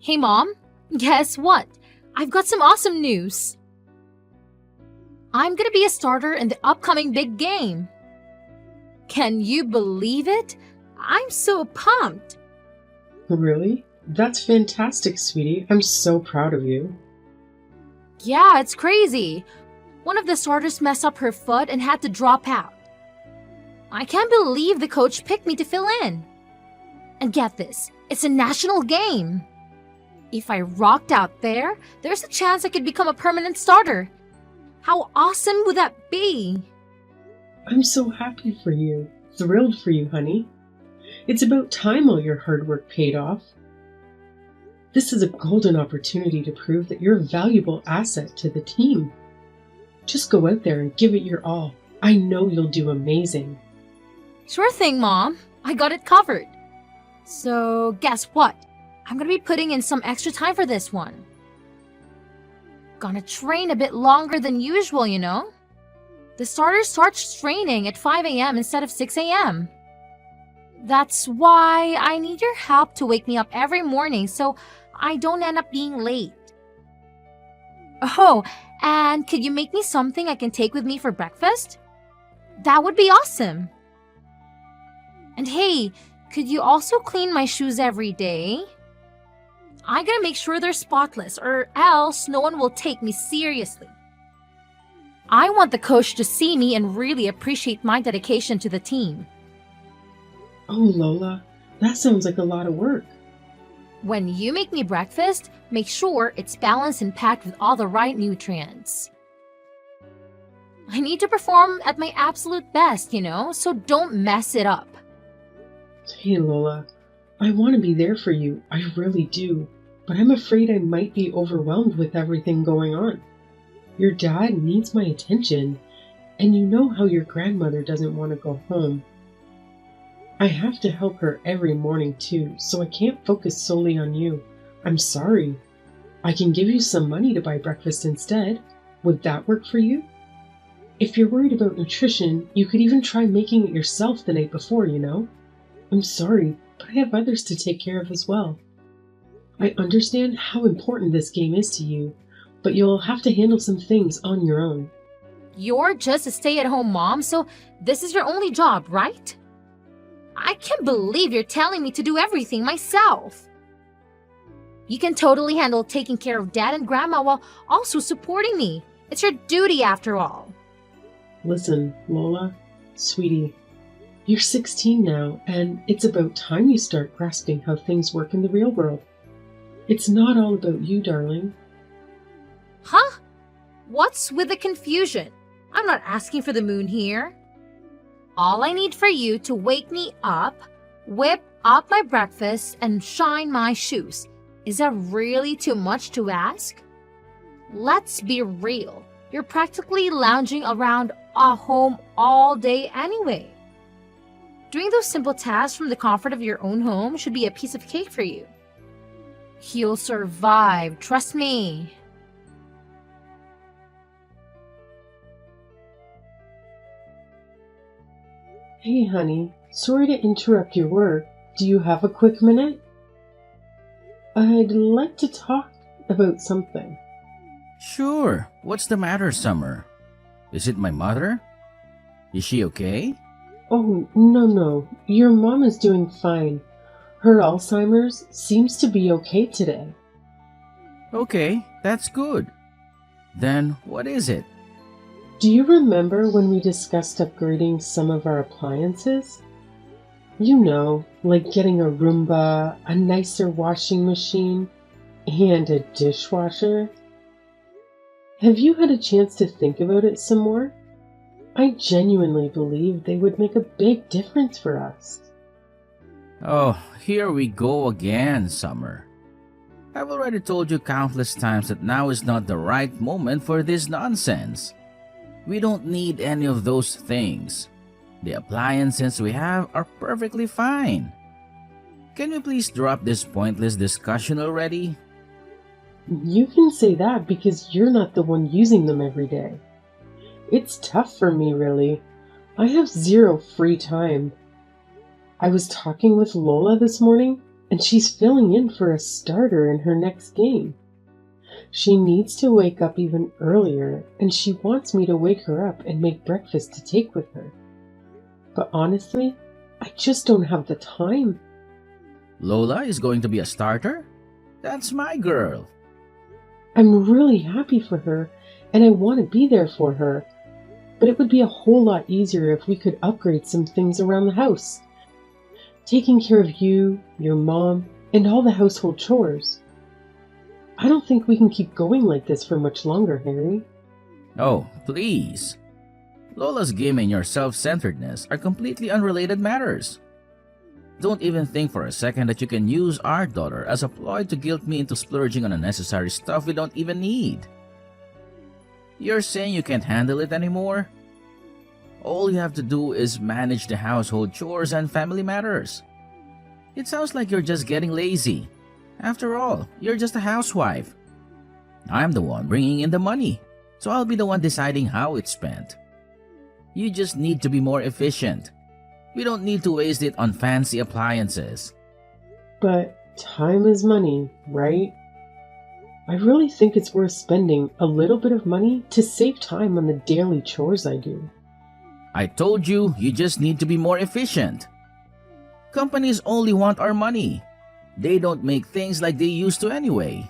Hey Mom, guess what? I've got some awesome news. I'm gonna be a starter in the upcoming big game. Can you believe it? I'm so pumped. Really? That's fantastic, sweetie. I'm so proud of you. Yeah, it's crazy. One of the starters messed up her foot and had to drop out. I can't believe the coach picked me to fill in. And get this, it's a national game. If I rocked out there, there's a chance I could become a permanent starter. How awesome would that be? I'm so happy for you. Thrilled for you, honey. It's about time all your hard work paid off. This is a golden opportunity to prove that you're a valuable asset to the team. Just go out there and give it your all. I know you'll do amazing. Sure thing, Mom. I got it covered. So, guess what? I'm gonna be putting in some extra time for this one. Gonna train a bit longer than usual, you know? The starter starts training at 5 a.m. instead of 6 a.m. That's why I need your help to wake me up every morning so I don't end up being late. Oh, and could you make me something I can take with me for breakfast? That would be awesome. And hey, could you also clean my shoes every day? I gotta make sure they're spotless or else no one will take me seriously. I want the coach to see me and really appreciate my dedication to the team. Oh, Lola, that sounds like a lot of work. When you make me breakfast, make sure it's balanced and packed with all the right nutrients. I need to perform at my absolute best, you know, so don't mess it up. Hey, Lola, I want to be there for you. I really do. But I'm afraid I might be overwhelmed with everything going on. Your dad needs my attention, and you know how your grandmother doesn't want to go home. I have to help her every morning too, so I can't focus solely on you. I'm sorry. I can give you some money to buy breakfast instead. Would that work for you? If you're worried about nutrition, you could even try making it yourself the night before, you know? I'm sorry, but I have others to take care of as well. I understand how important this game is to you, but you'll have to handle some things on your own. You're just a stay-at-home mom, so this is your only job, right? I can't believe you're telling me to do everything myself. You can totally handle taking care of Dad and Grandma while also supporting me. It's your duty after all. Listen, Lola, sweetie, you're 16 now, and it's about time you start grasping how things work in the real world. It's not all about you, darling. Huh? What's with the confusion? I'm not asking for the moon here. All I need for you to wake me up, whip up my breakfast, and shine my shoes. Is that really too much to ask? Let's be real. You're practically lounging around a home all day anyway. Doing those simple tasks from the comfort of your own home should be a piece of cake for you. You'll survive, trust me. Hey, honey, sorry to interrupt your work. Do you have a quick minute? I'd like to talk about something. Sure. What's the matter, Summer? Is it my mother? Is she okay? Oh, no. Your mom is doing fine. Her Alzheimer's seems to be okay today. Okay, that's good. Then what is it? Do you remember when we discussed upgrading some of our appliances? You know, like getting a Roomba, a nicer washing machine, and a dishwasher. Have you had a chance to think about it some more? I genuinely believe they would make a big difference for us. Oh, here we go again, Summer. I've already told you countless times that now is not the right moment for this nonsense. We don't need any of those things. The appliances we have are perfectly fine. Can we please drop this pointless discussion already? You can say that because you're not the one using them every day. It's tough for me, really. I have zero free time. I was talking with Lola this morning, and she's filling in for a starter in her next game. She needs to wake up even earlier, and she wants me to wake her up and make breakfast to take with her. But honestly, I just don't have the time. Lola is going to be a starter? That's my girl. I'm really happy for her, and I want to be there for her. But it would be a whole lot easier if we could upgrade some things around the house. Taking care of you, your mom, and all the household chores. I don't think we can keep going like this for much longer, Harry. Oh, please. Lola's game and your self-centeredness are completely unrelated matters. Don't even think for a second that you can use our daughter as a ploy to guilt me into splurging on unnecessary stuff we don't even need. You're saying you can't handle it anymore? All you have to do is manage the household chores and family matters. It sounds like you're just getting lazy. After all, you're just a housewife. I'm the one bringing in the money, so I'll be the one deciding how it's spent. You just need to be more efficient. We don't need to waste it on fancy appliances. But time is money, right? I really think it's worth spending a little bit of money to save time on the daily chores I do. I told you, you just need to be more efficient. Companies only want our money. They don't make things like they used to anyway.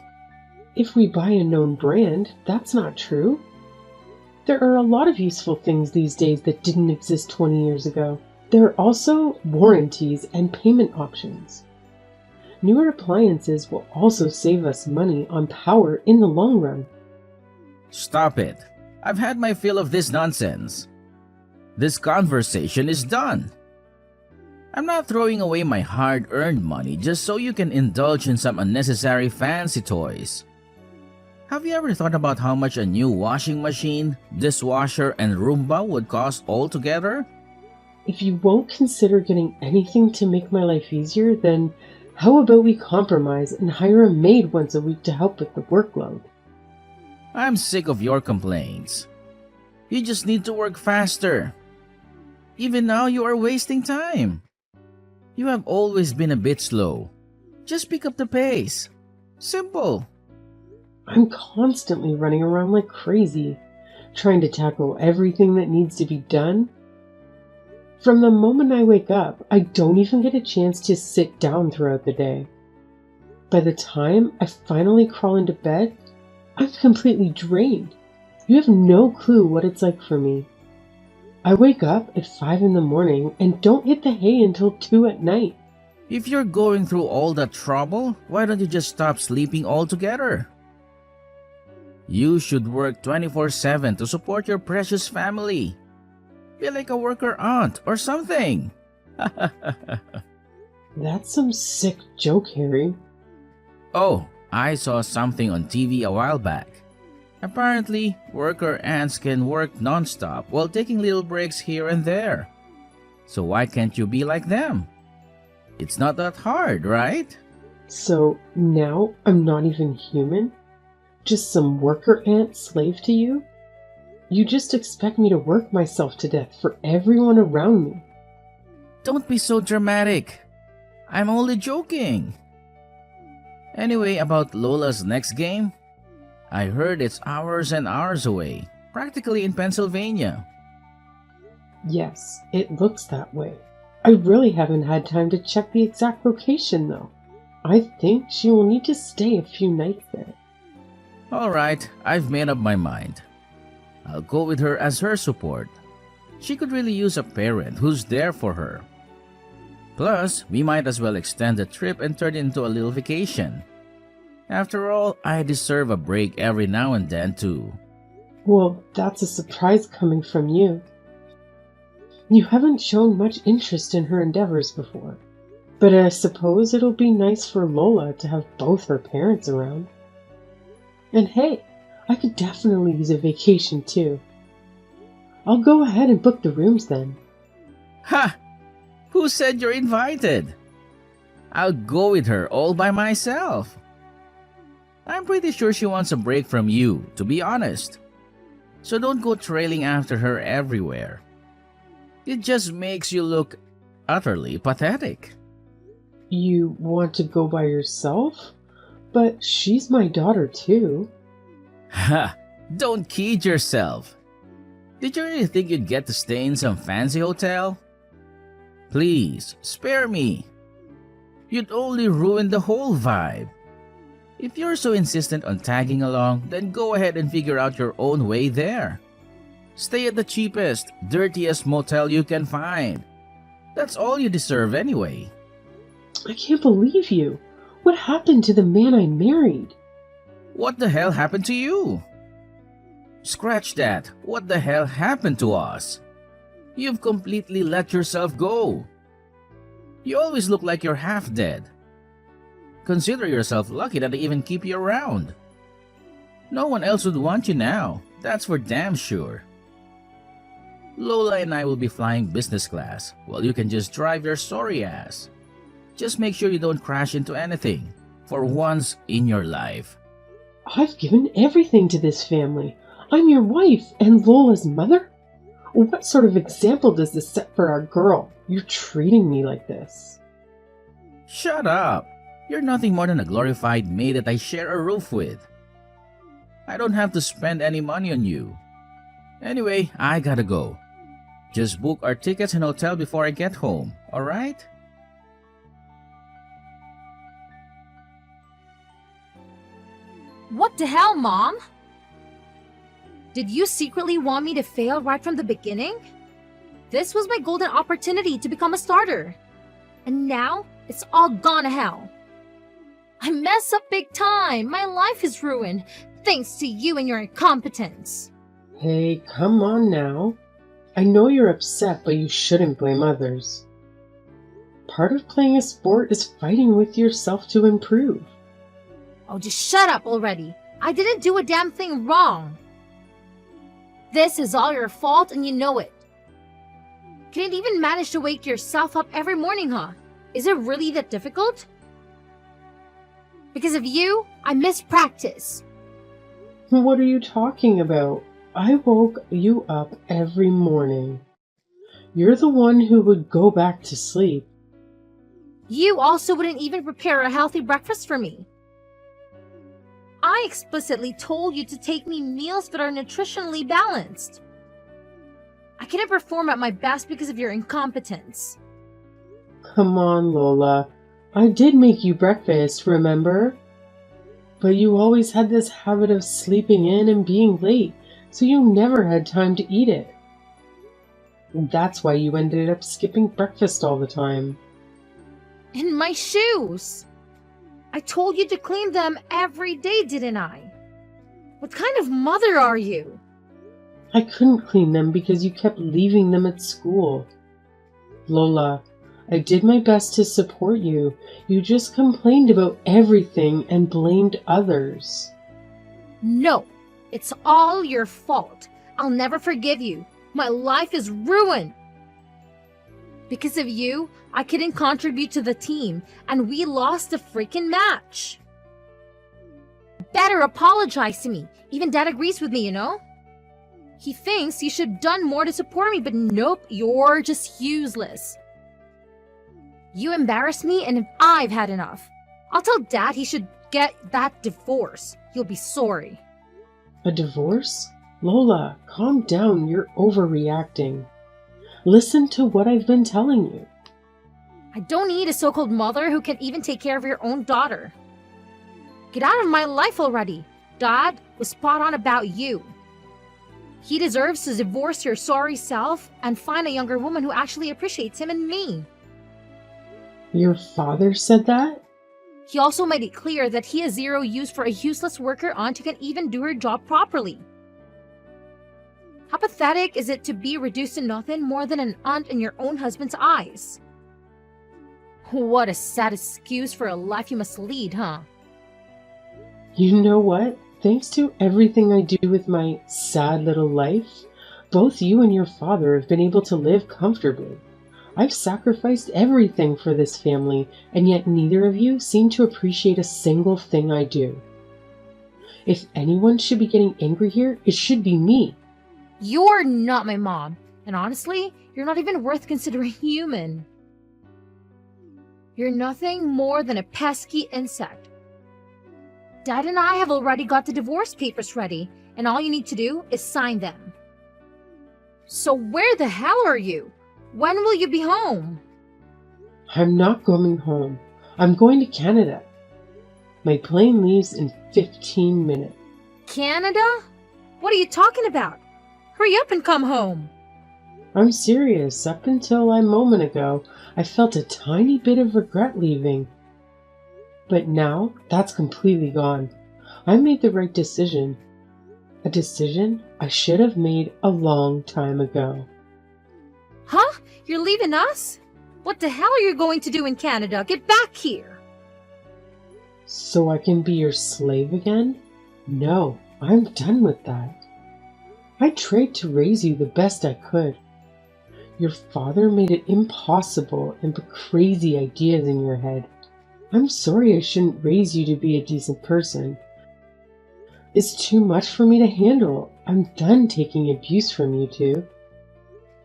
If we buy a known brand, that's not true. There are a lot of useful things these days that didn't exist 20 years ago. There are also warranties and payment options. Newer appliances will also save us money on power in the long run. Stop it. I've had my fill of this nonsense. This conversation is done. I'm not throwing away my hard-earned money just so you can indulge in some unnecessary fancy toys. Have you ever thought about how much a new washing machine, dishwasher, and Roomba would cost altogether? If you won't consider getting anything to make my life easier, then how about we compromise and hire a maid once a week to help with the workload? I'm sick of your complaints. You just need to work faster. Even now, you are wasting time. You have always been a bit slow. Just pick up the pace. Simple. I'm constantly running around like crazy, trying to tackle everything that needs to be done. From the moment I wake up, I don't even get a chance to sit down throughout the day. By the time I finally crawl into bed, I'm completely drained. You have no clue what it's like for me. I wake up at 5 in the morning and don't hit the hay until 2 at night. If you're going through all that trouble, why don't you just stop sleeping altogether? You should work 24/7 to support your precious family. Be like a worker aunt or something. That's some sick joke, Harry. Oh, I saw something on TV a while back. Apparently, worker ants can work non-stop while taking little breaks here and there. So why can't you be like them? It's not that hard, right? So now I'm not even human? Just some worker ant slave to you? You just expect me to work myself to death for everyone around me. Don't be so dramatic. I'm only joking. Anyway, about Lola's next game, I heard it's hours and hours away, practically in Pennsylvania. Yes, it looks that way. I really haven't had time to check the exact location, though. I think she will need to stay a few nights there. Alright, I've made up my mind. I'll go with her as her support. She could really use a parent who's there for her. Plus, we might as well extend the trip and turn it into a little vacation. After all, I deserve a break every now and then too. Well, that's a surprise coming from you. You haven't shown much interest in her endeavors before. But I suppose it'll be nice for Lola to have both her parents around. And hey, I could definitely use a vacation too. I'll go ahead and book the rooms then. Ha! Who said you're invited? I'll go with her all by myself. I'm pretty sure she wants a break from you, to be honest. So don't go trailing after her everywhere. It just makes you look utterly pathetic. You want to go by yourself? But she's my daughter too. Ha! Don't kid yourself. Did you really think you'd get to stay in some fancy hotel? Please, spare me. You'd only ruin the whole vibe. If you're so insistent on tagging along, then go ahead and figure out your own way there. Stay at the cheapest, dirtiest motel you can find. That's all you deserve anyway. I can't believe you. What happened to the man I married? What the hell happened to you? Scratch that. What the hell happened to us? You've completely let yourself go. You always look like you're half dead. Consider yourself lucky that they even keep you around. No one else would want you now. That's for damn sure. Lola and I will be flying business class, while you can just drive your sorry ass. Just make sure you don't crash into anything, for once in your life. I've given everything to this family. I'm your wife and Lola's mother? What sort of example does this set for our girl? You're treating me like this. Shut up! You're nothing more than a glorified maid that I share a roof with. I don't have to spend any money on you. Anyway, I gotta go. Just book our tickets and hotel before I get home, alright? What the hell, Mom? Did you secretly want me to fail right from the beginning? This was my golden opportunity to become a starter. And now, it's all gone to hell. I mess up big time. My life is ruined, thanks to you and your incompetence. Hey, come on now. I know you're upset, but you shouldn't blame others. Part of playing a sport is fighting with yourself to improve. Oh, just shut up already. I didn't do a damn thing wrong. This is all your fault and you know it. Can't even manage to wake yourself up every morning, huh? Is it really that difficult? Because of you, I miss practice. What are you talking about? I woke you up every morning. You're the one who would go back to sleep. You also wouldn't even prepare a healthy breakfast for me. I explicitly told you to take me meals that are nutritionally balanced. I couldn't perform at my best because of your incompetence. Come on, Lola. I did make you breakfast, remember? But you always had this habit of sleeping in and being late, so you never had time to eat it. That's why you ended up skipping breakfast all the time. And my shoes! I told you to clean them every day, didn't I? What kind of mother are you? I couldn't clean them because you kept leaving them at school. Lola, I did my best to support you. You just complained about everything and blamed others. No, it's all your fault. I'll never forgive you. My life is ruined. Because of you, I couldn't contribute to the team, and we lost the freaking match. Better apologize to me. Even Dad agrees with me, you know? He thinks you should have done more to support me, but nope, you're just useless. You embarrassed me, and I've had enough. I'll tell Dad he should get that divorce. You'll be sorry. A divorce? Lola, calm down. You're overreacting. Listen to what I've been telling you. I don't need a so-called mother who can't even take care of your own daughter. Get out of my life already. Dad was spot on about you. He deserves to divorce your sorry self and find a younger woman who actually appreciates him and me. Your father said that? He also made it clear that he has zero use for a useless worker aunt who can't even do her job properly. How pathetic is it to be reduced to nothing more than an aunt in your own husband's eyes? What a sad excuse for a life you must lead, huh? You know what? Thanks to everything I do with my sad little life, both you and your father have been able to live comfortably. I've sacrificed everything for this family, and yet neither of you seem to appreciate a single thing I do. If anyone should be getting angry here, it should be me. You're not my mom, and honestly, you're not even worth considering human. You're nothing more than a pesky insect. Dad and I have already got the divorce papers ready, and all you need to do is sign them. So where the hell are you? When will you be home? I'm not going home. I'm going to Canada. My plane leaves in 15 minutes. Canada? What are you talking about? Hurry up and come home. I'm serious. Up until a moment ago, I felt a tiny bit of regret leaving. But now, that's completely gone. I made the right decision. A decision I should have made a long time ago. Huh? You're leaving us? What the hell are you going to do in Canada? Get back here! So I can be your slave again? No, I'm done with that. I tried to raise you the best I could. Your father made it impossible and put crazy ideas in your head. I'm sorry I shouldn't raise you to be a decent person. It's too much for me to handle. I'm done taking abuse from you two.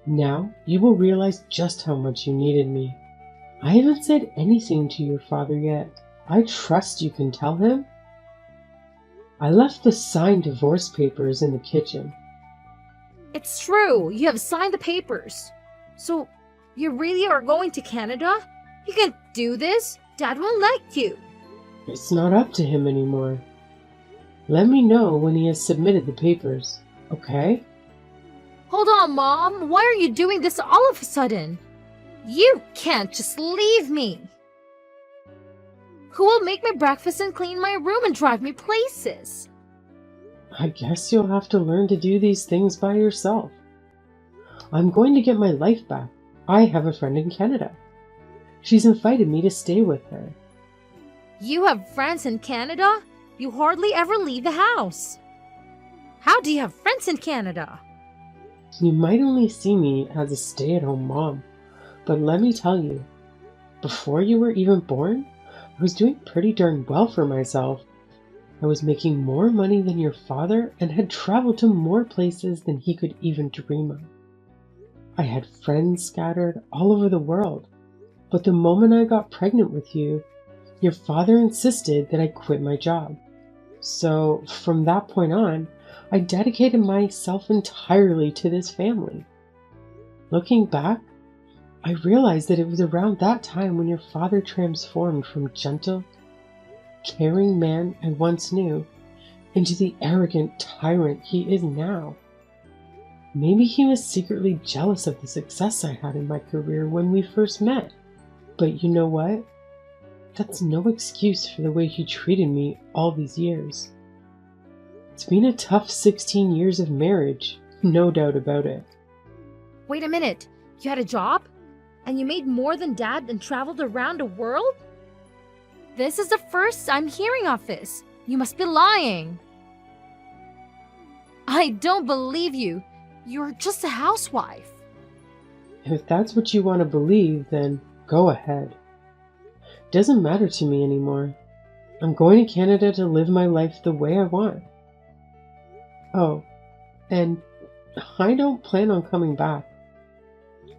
Now you will realize just how much you needed me. I haven't said anything to your father yet. I trust you can tell him. I left the signed divorce papers in the kitchen. It's true. You have signed the papers. So, you really are going to Canada? You can't do this. Dad won't let you. It's not up to him anymore. Let me know when he has submitted the papers, okay? Hold on, Mom. Why are you doing this all of a sudden? You can't just leave me. Who will make my breakfast and clean my room and drive me places? I guess you'll have to learn to do these things by yourself. I'm going to get my life back. I have a friend in Canada. She's invited me to stay with her. You have friends in Canada? You hardly ever leave the house. How do you have friends in Canada? You might only see me as a stay-at-home mom, but let me tell you, before you were even born, I was doing pretty darn well for myself. I was making more money than your father and had traveled to more places than he could even dream of. I had friends scattered all over the world, but the moment I got pregnant with you, your father insisted that I quit my job. So from that point on, I dedicated myself entirely to this family. Looking back, I realized that it was around that time when your father transformed from gentle, caring man I once knew into the arrogant tyrant he is now. Maybe he was secretly jealous of the success I had in my career when we first met. But you know what? That's no excuse for the way he treated me all these years. It's been a tough 16 years of marriage, no doubt about it. Wait a minute. You had a job? And you made more than Dad and traveled around the world? This is the first I'm hearing of this. You must be lying. I don't believe you. You're just a housewife. If that's what you want to believe, then go ahead. Doesn't matter to me anymore. I'm going to Canada to live my life the way I want. Oh, and I don't plan on coming back.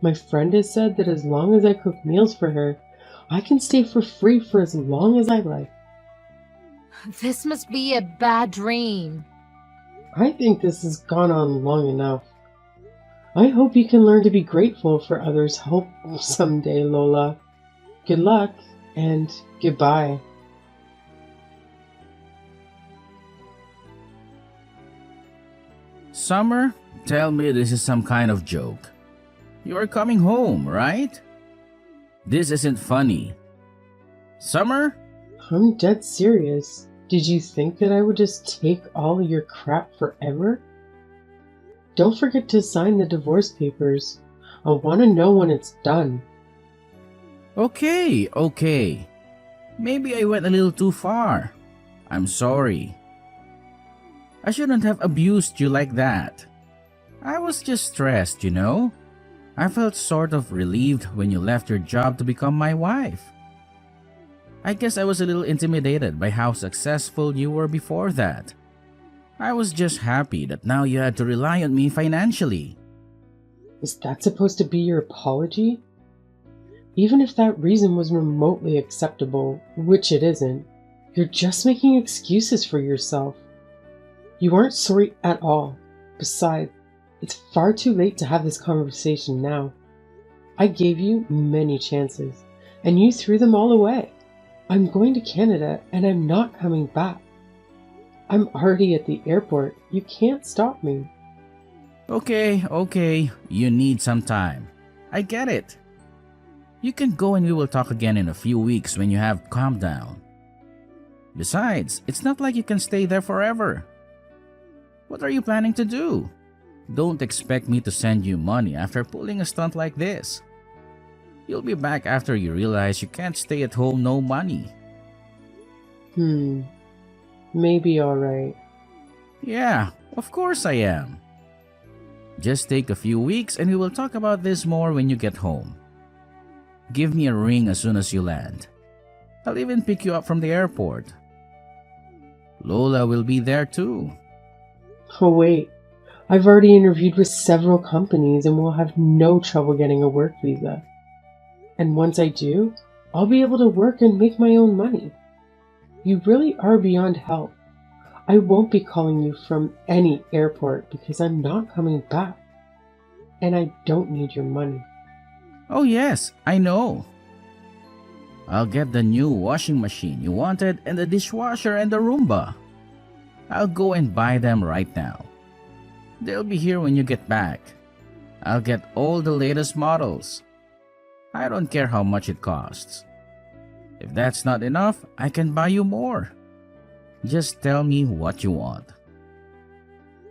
My friend has said that as long as I cook meals for her, I can stay for free for as long as I like. This must be a bad dream. I think this has gone on long enough. I hope you can learn to be grateful for others' hope someday, Lola. Good luck, and goodbye. Summer, tell me this is some kind of joke. You are coming home, right? This isn't funny. Summer? I'm dead serious. Did you think that I would just take all of your crap forever? Don't forget to sign the divorce papers. I want to know when it's done. Okay. Maybe I went a little too far. I'm sorry. I shouldn't have abused you like that. I was just stressed, you know? I felt sort of relieved when you left your job to become my wife. I guess I was a little intimidated by how successful you were before that. I was just happy that now you had to rely on me financially. Is that supposed to be your apology? Even if that reason was remotely acceptable, which it isn't, you're just making excuses for yourself. You aren't sorry at all. Besides, it's far too late to have this conversation now. I gave you many chances, and you threw them all away. I'm going to Canada, and I'm not coming back. I'm already at the airport. You can't stop me. Okay, you need some time. I get it. You can go and we will talk again in a few weeks when you have calmed down. Besides, it's not like you can stay there forever. What are you planning to do? Don't expect me to send you money after pulling a stunt like this. You'll be back after you realize you can't stay at home no money. Maybe alright. Yeah, of course I am. Just take a few weeks and we will talk about this more when you get home. Give me a ring as soon as you land. I'll even pick you up from the airport. Lola will be there too. Oh wait, I've already interviewed with several companies and will have no trouble getting a work visa. And once I do, I'll be able to work and make my own money. You really are beyond help. I won't be calling you from any airport because I'm not coming back. And I don't need your money. Oh yes, I know. I'll get the new washing machine you wanted and the dishwasher and the Roomba. I'll go and buy them right now. They'll be here when you get back. I'll get all the latest models. I don't care how much it costs. If that's not enough, I can buy you more. Just tell me what you want.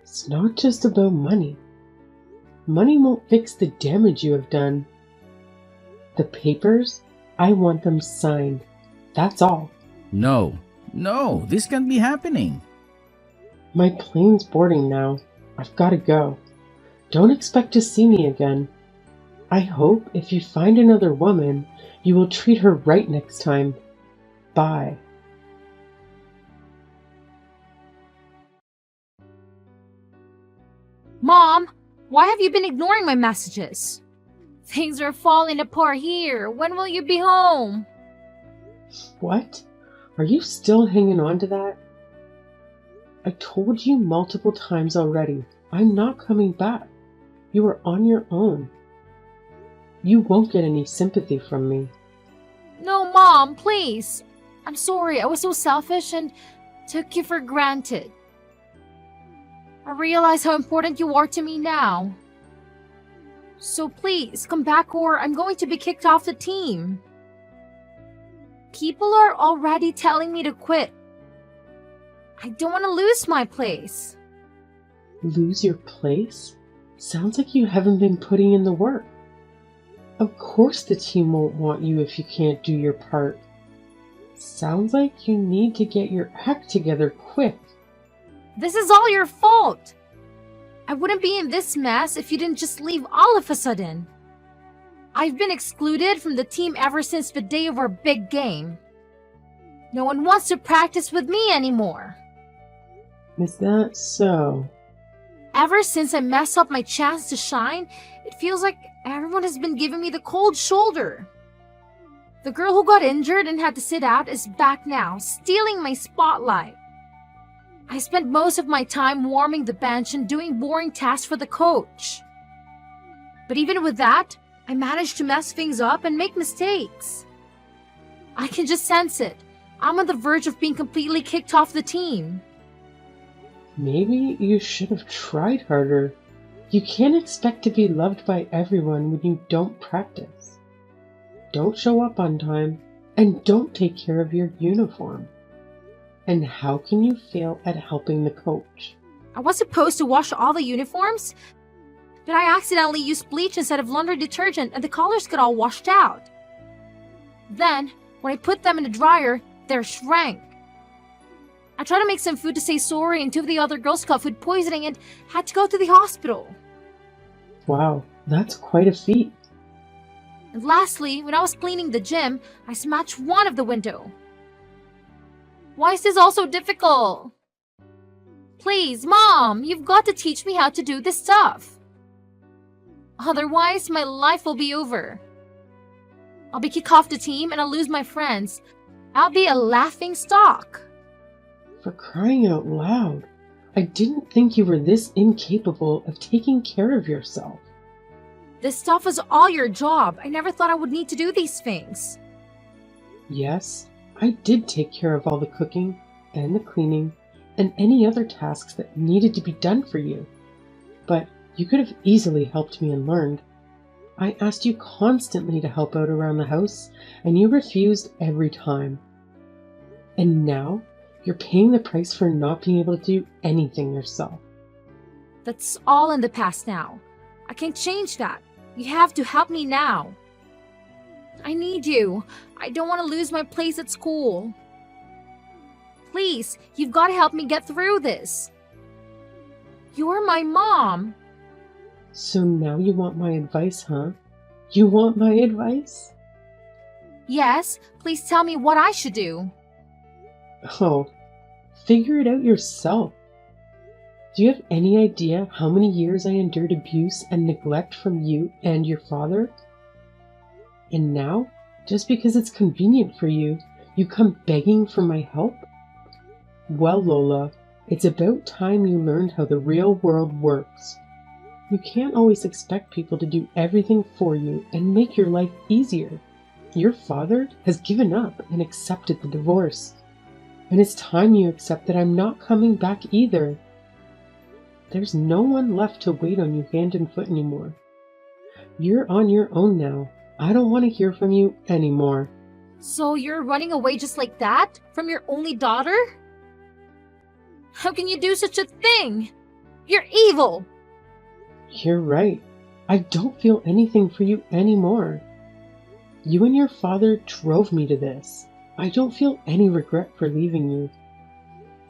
It's not just about money. Money won't fix the damage you have done. The papers, I want them signed. That's all. No, this can't be happening. My plane's boarding now. I've got to go. Don't expect to see me again. I hope if you find another woman, you will treat her right next time. Bye. Mom, why have you been ignoring my messages? Things are falling apart here. When will you be home? What? Are you still hanging on to that? I told you multiple times already. I'm not coming back. You are on your own. You won't get any sympathy from me. No, Mom, please. I'm sorry. I was so selfish and took you for granted. I realize how important you are to me now. So please, come back or I'm going to be kicked off the team. People are already telling me to quit. I don't want to lose my place. Lose your place? Sounds like you haven't been putting in the work. Of course the team won't want you if you can't do your part. Sounds like you need to get your act together quick. This is all your fault. I wouldn't be in this mess if you didn't just leave all of a sudden. I've been excluded from the team ever since the day of our big game. No one wants to practice with me anymore. Is that so? Ever since I messed up my chance to shine, it feels like everyone has been giving me the cold shoulder. The girl who got injured and had to sit out is back now, stealing my spotlight. I spent most of my time warming the bench and doing boring tasks for the coach. But even with that, I managed to mess things up and make mistakes. I can just sense it. I'm on the verge of being completely kicked off the team. Maybe you should have tried harder. You can't expect to be loved by everyone when you don't practice. Don't show up on time, and don't take care of your uniform. And how can you fail at helping the coach? I was supposed to wash all the uniforms, but I accidentally used bleach instead of laundry detergent and the colors got all washed out. Then, when I put them in the dryer, they shrank. I tried to make some food to say sorry and two of the other girls got food poisoning and had to go to the hospital. Wow, that's quite a feat. And lastly, when I was cleaning the gym, I smashed one of the window. Why is this all so difficult? Please, Mom, you've got to teach me how to do this stuff. Otherwise, my life will be over. I'll be kicked off the team and I'll lose my friends. I'll be a laughing stock. For crying out loud, I didn't think you were this incapable of taking care of yourself. This stuff was all your job. I never thought I would need to do these things. Yes, I did take care of all the cooking and the cleaning and any other tasks that needed to be done for you. But you could have easily helped me and learned. I asked you constantly to help out around the house, and you refused every time. And now, you're paying the price for not being able to do anything yourself. That's all in the past now. I can't change that. You have to help me now. I need you. I don't want to lose my place at school. Please, you've got to help me get through this. You're my mom. So now you want my advice, huh? You want my advice? Yes, please tell me what I should do. Oh, figure it out yourself. Do you have any idea how many years I endured abuse and neglect from you and your father? And now, just because it's convenient for you, you come begging for my help? Well, Lola, it's about time you learned how the real world works. You can't always expect people to do everything for you and make your life easier. Your father has given up and accepted the divorce. And it's time you accept that I'm not coming back either. There's no one left to wait on you hand and foot anymore. You're on your own now. I don't want to hear from you anymore. So you're running away just like that? From your only daughter? How can you do such a thing? You're evil! You're right. I don't feel anything for you anymore. You and your father drove me to this. I don't feel any regret for leaving you.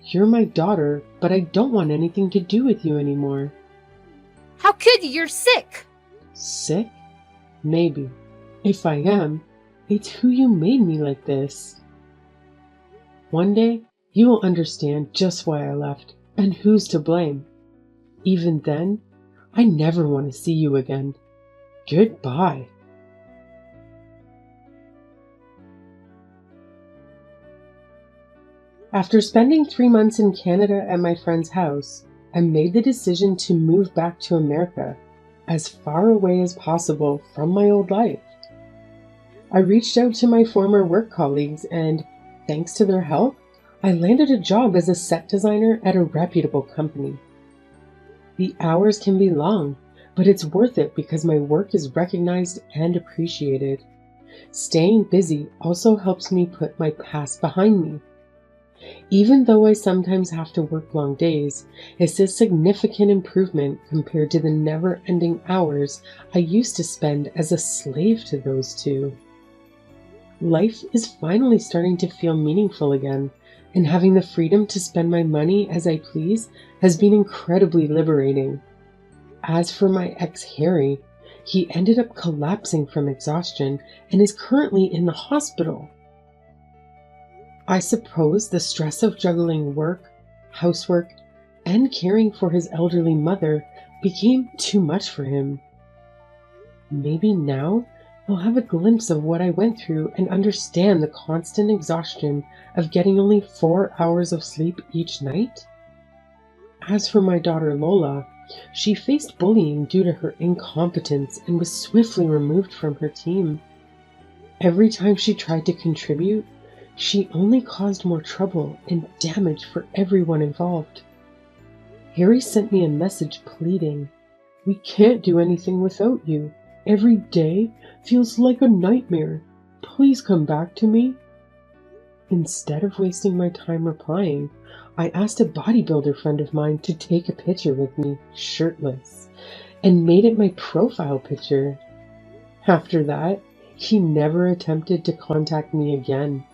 You're my daughter, but I don't want anything to do with you anymore. How could you? You're sick! Sick? Maybe. If I am, it's who you made me like this. One day, you will understand just why I left and who's to blame. Even then, I never want to see you again. Goodbye. After spending 3 months in Canada at my friend's house, I made the decision to move back to America, as far away as possible from my old life. I reached out to my former work colleagues and, thanks to their help, I landed a job as a set designer at a reputable company. The hours can be long, but it's worth it because my work is recognized and appreciated. Staying busy also helps me put my past behind me. Even though I sometimes have to work long days, it's a significant improvement compared to the never-ending hours I used to spend as a slave to those two. Life is finally starting to feel meaningful again, and having the freedom to spend my money as I please has been incredibly liberating. As for my ex Harry, he ended up collapsing from exhaustion and is currently in the hospital. I suppose the stress of juggling work, housework, and caring for his elderly mother became too much for him. Maybe now he'll have a glimpse of what I went through and understand the constant exhaustion of getting only 4 hours of sleep each night. As for my daughter Lola, she faced bullying due to her incompetence and was swiftly removed from her team. Every time she tried to contribute, she only caused more trouble and damage for everyone involved. Harry sent me a message pleading, "We can't do anything without you. Every day feels like a nightmare. Please come back to me." Instead of wasting my time replying, I asked a bodybuilder friend of mine to take a picture with me, shirtless, and made it my profile picture. After that, he never attempted to contact me again.